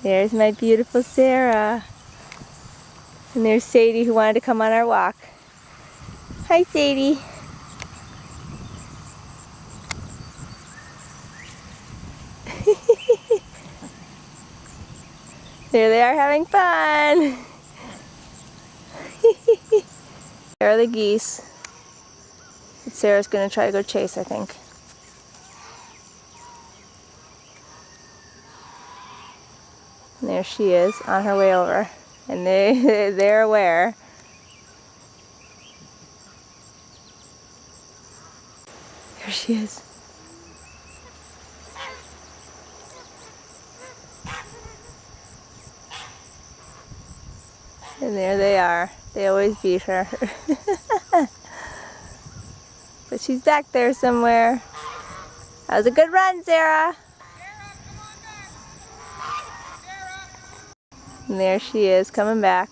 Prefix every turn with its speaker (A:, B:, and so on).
A: There's my beautiful Sarah. And there's Sadie who wanted to come on our walk. Hi, Sadie. There they are having fun. There are the geese. Sarah's going to try to go chase, I think. And there she is on her way over. And they're aware. There she is. And there they are. They always beat her. But she's back there somewhere. That was a good run, Sarah. And there she is, coming back.